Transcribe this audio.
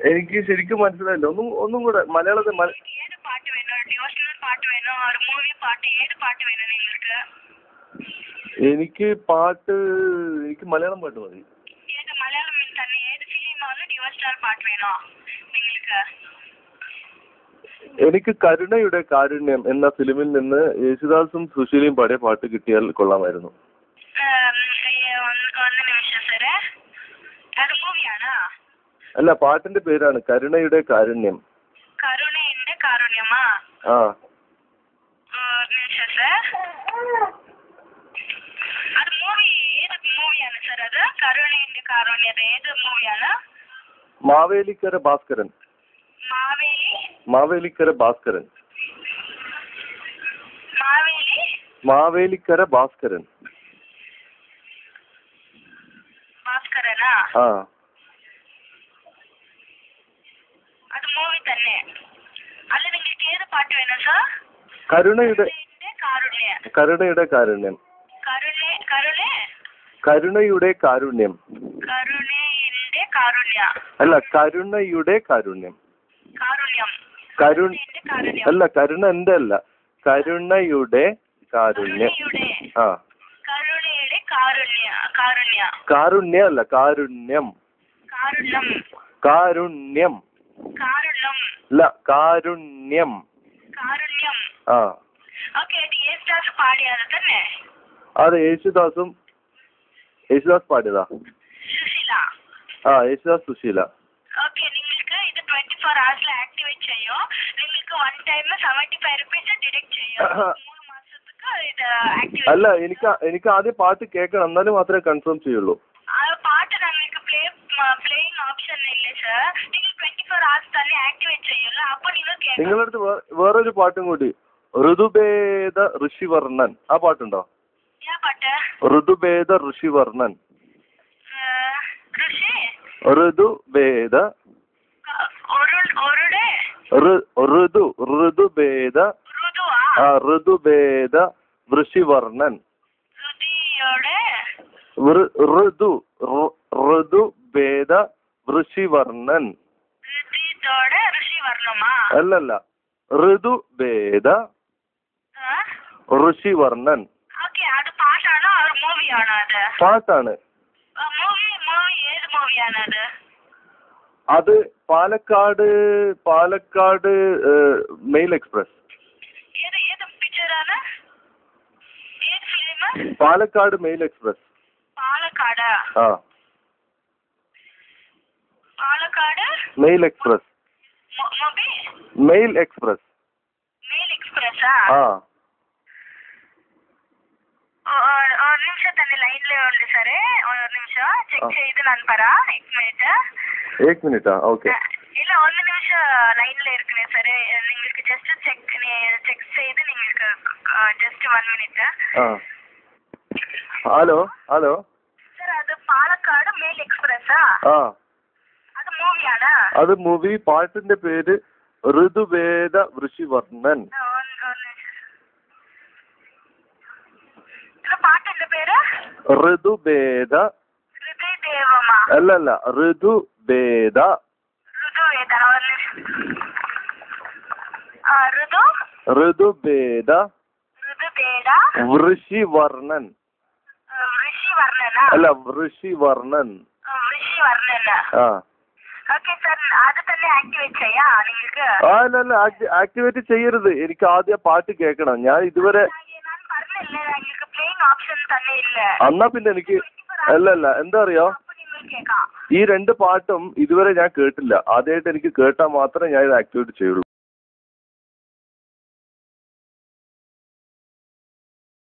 എനിക്ക് ശരിക്കും മനസ്സിലായില്ല. ഒന്നും കൂടെ മലയാളത്തിൽ ഏത് പാട്ട് വേണോ? ഡിവോഷണൽ പാട്ട് വേണോ? ഒരു മൂവി പാട്ട്, ഏത് പാട്ട് വേണം നിങ്ങൾക്ക്? എനിക്ക് മലയാളം പാട്ട് മതി. ഏത് മലയാളം തന്നെ? ഏത് ഫിലിമാണ് ഡിവോഷണൽ പാട്ട് വേണോ നിങ്ങൾക്ക്? എനിക്ക് കരുണയുടെ കാരുണ്യം എന്ന ഫിലിമിൽ നിന്ന് യേശുദാസും സുശീലയും പാടിയ പാട്ട് കിട്ടിയാൽ കൊള്ളാമായിരുന്നു. ഒന്ന് നിമിഷം സാറേ. അത് മൂവിയാണോ? അല്ല, പാട്ടിന്റെ പേരാണ് കരുണയുടെ കാരുണ്യം. കരുണയുടെ കാരുണ്യമാ? ആ. നിമിഷം സാർ. അത് മൂവി ഏത് മൂവിയാണ് സാർ? അത് കരുണയുടെ കാരുണ്യം ഏത് മൂവിയാണ്? മാവേലിക്കര ഭാസ്കരൻ. മാവേലിക്കര ഭാസ്കരൻ. മാവേലിക്കര ഭാസ്കരൻ. ഭാസ്കരനാ? ആ. അത് മൂവി തന്നെ. അല്ല, നിങ്ങൾക്ക് ഏത് പാട്ട് വേണം സാർ? കരുണയുടെ കാരുണ്യം. കരുണയുടെ കാരുണ്യം. കരുണയുടെ കാരുണ്യം. കരുണയുടെ കാരുണ്യം. അല്ല, കരുണയുടെ കാരുണ്യം. അല്ല, കരുണ എന്റെ അല്ല, കരുണയുടെ കാരുണ്യം. ആ. കരുണയുടെ കാരുണ്യം. കാരുണ്യം അല്ല, കാരുണ്യം. കാരുണ്യം അല്ല, കാരുണ്യം. ആ. യേശുദാസ് പാടിയത് തന്നെ? അതെ, യേശുദാസ് പാടിയതാ. സുശീല. ആ, യേശുദാസ് സുശീല. ഓക്കെ, നിങ്ങൾക്ക് ഇത് 24 hours ആക്ടിവേറ്റ് ചെയ്യോ? നിങ്ങൾക്ക് വൺ ടൈം 75 rupees ഡിഡക്ട് ചെയ്യോ? 3 മാസത്തേക്ക് ഇത് ആക്ടിവേറ്റ്. അല്ല, എനിക്ക് ആദ്യം പാട്ട് കേൾക്കണം, എന്നാലും മാത്രമേ കൺഫേം ചെയ്യുള്ളൂ. പാട്ട് നിങ്ങൾക്ക് പ്ലേയിങ് ഓപ്ഷൻ ഇല്ലേ സർ? നിങ്ങൾ 24 hours തന്നെ ആക്ടിവേറ്റ് ചെയ്യല്ലോ, അപ്പൊ നിങ്ങൾ കേൾക്കാം. നിങ്ങളുടെ അടുത്ത് വേറൊരു പാട്ടും കൂടി, ഋതുഭേദ ഋഷിവർണ്ണൻ, ആ പാട്ടുണ്ടോ? ഋതുഭേദ ഋഷിവർണ്ണൻ. ഋതുഭേദ ഋതുഭേദ ഋഷിവർണ്ണൻ. ഋതുഭേദ ഋഷിവർണ്ണൻ. അല്ലല്ല, ഋതുഭേദ ഋഷിവർണ്ണൻ. പാട്ടാണ്. അത് Palakkad mail express. Palakkad mail express. ആ, മെയിൽ എക്സ്പ്രസ്. Mail express. ആ. ഒരു നിമിഷം തന്നെ ലൈനിൽ ഉണ്ട് സാറേ, ഒരു നിമിഷം ചെക്ക് ചെയ്ത് ഞാൻ പറയാ. 1 minute. ഓക്കെ. ഇല്ല, 1 നിമിഷം ലൈനിൽ ഇരിക്കണേ സാറേ. നിങ്ങൾക്ക് ജസ്റ്റ് ചെക്ക് ചെയ്ത് നിങ്ങൾക്ക് ജസ്റ്റ് 1 minute. ഹലോ സാർ, അത് പാലക്കാട് മെയിൽ എക്സ്പ്രസ്സാ? ആ. അത് മൂവിയാണ്? അത് മൂവി. പാട്ടിന്റെ പേര് ഋതുഭേദ ഋഷിവർണ്ണൻ. പാട്ടിന്റെ പേര് ഋതുഭേദ. അല്ലല്ല, ഋതുഭേദ. ഋതുഭേദ ഋഷിവർണ്ണൻ. അല്ല, ഋഷിവർണ്ണൻ. ആ. അല്ല, ആക്ടിവേറ്റ് ചെയ്യരുത്. എനിക്ക് ആദ്യം പാട്ട് കേൾക്കണം. ഞാൻ ഇതുവരെ എന്നാ പിന്നെ എനിക്ക് അല്ലല്ല, എന്താ അറിയോ, ഈ 2 പാട്ടും ഇതുവരെ ഞാൻ കേട്ടില്ല. ആദ്യമായിട്ട് എനിക്ക് കേട്ടാൽ മാത്രമേ ഞാൻ ഇത് ആക്ടിവേറ്റ് ചെയ്യുള്ളൂ.